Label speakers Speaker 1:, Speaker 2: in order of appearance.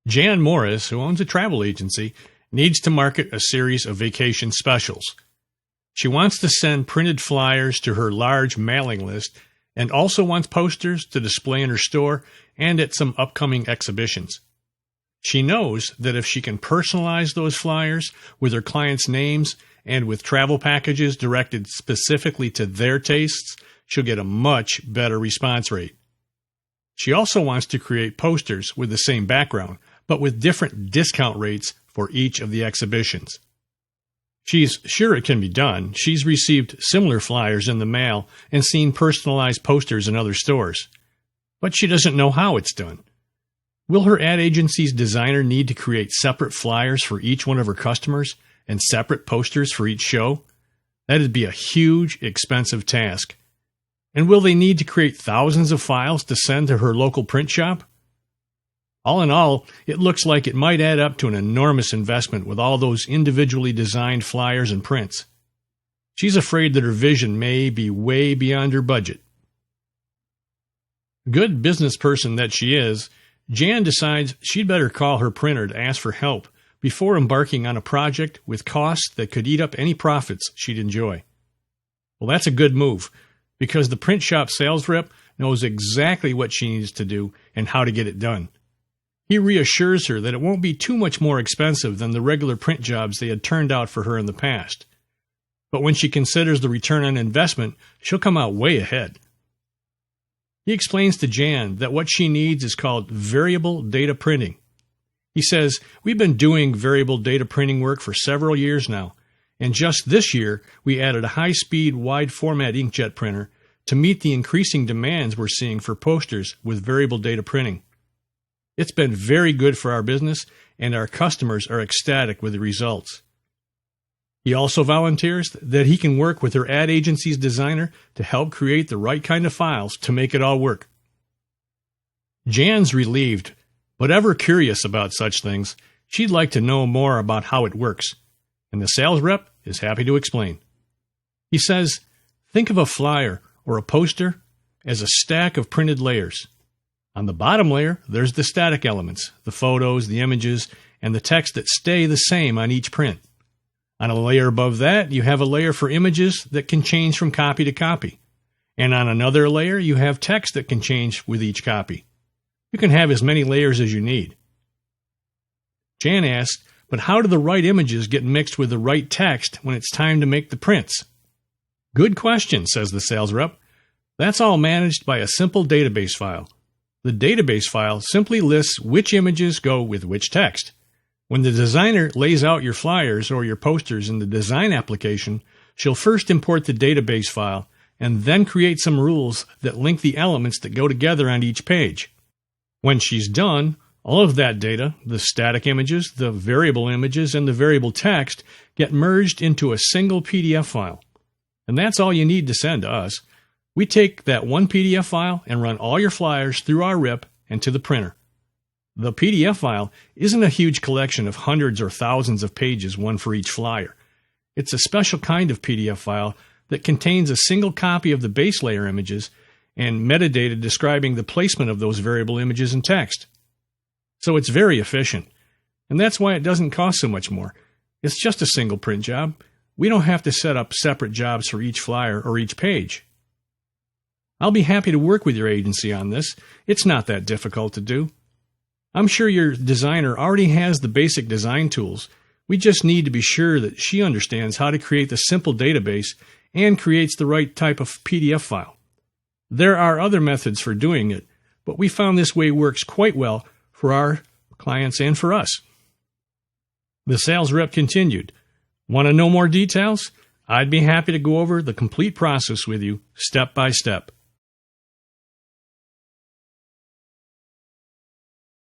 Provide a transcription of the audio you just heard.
Speaker 1: Jan Morris, who owns a travel agency, needs to market a series of vacation specials. She wants to send printed flyers to her large mailing list and also wants posters to display in her store and at some upcoming exhibitions. She knows that if she can personalize those flyers with her clients' names and with travel packages directed specifically to their tastes, she'll get a much better response rate. She also wants to create posters with the same background, but with different discount rates for each of the exhibitions. She's sure it can be done. She's received similar flyers in the mail and seen personalized posters in other stores. But she doesn't know how it's done. Will her ad agency's designer need to create separate flyers for each one of her customers and separate posters for each show? That'd be a huge, expensive task. And will they need to create thousands of files to send to her local print shop? All in all, it looks like it might add up to an enormous investment with all those individually designed flyers and prints. She's afraid that her vision may be way beyond her budget. Good business person that she is, Jan decides she'd better call her printer to ask for help before embarking on a project with costs that could eat up any profits she'd enjoy. Well, that's a good move, because the print shop sales rep knows exactly what she needs to do and how to get it done. He reassures her that it won't be too much more expensive than the regular print jobs they had turned out for her in the past. But when she considers the return on investment, she'll come out way ahead. He explains to Jan that what she needs is called variable data printing. He says, "We've been doing variable data printing work for several years now, and just this year we added a high-speed, wide-format inkjet printer to meet the increasing demands we're seeing for posters with variable data printing. It's been very good for our business, and our customers are ecstatic with the results." He also volunteers that he can work with her ad agency's designer to help create the right kind of files to make it all work. Jan's relieved, but ever curious about such things, she'd like to know more about how it works, and the sales rep is happy to explain. He says, think of a flyer or a poster as a stack of printed layers. On the bottom layer, there's the static elements, the photos, the images, and the text that stay the same on each print. On a layer above that, you have a layer for images that can change from copy to copy. And on another layer, you have text that can change with each copy. You can have as many layers as you need. Jan asked, but how do the right images get mixed with the right text when it's time to make the prints? Good question, says the sales rep. That's all managed by a simple database file. The database file simply lists which images go with which text. When the designer lays out your flyers or your posters in the design application, she'll first import the database file and then create some rules that link the elements that go together on each page. When she's done, all of that data, the static images, the variable images, and the variable text, get merged into a single PDF file. And that's all you need to send to us. We take that one PDF file and run all your flyers through our RIP and to the printer. The PDF file isn't a huge collection of hundreds or thousands of pages, one for each flyer. It's a special kind of PDF file that contains a single copy of the base layer images and metadata describing the placement of those variable images and text. So it's very efficient, and that's why it doesn't cost so much more. It's just a single print job. We don't have to set up separate jobs for each flyer or each page. I'll be happy to work with your agency on this. It's not that difficult to do. I'm sure your designer already has the basic design tools. We just need to be sure that she understands how to create the simple database and creates the right type of PDF file. There are other methods for doing it, but we found this way works quite well for our clients and for us. The sales rep continued, want to know more details? I'd be happy to go over the complete process with you step by step.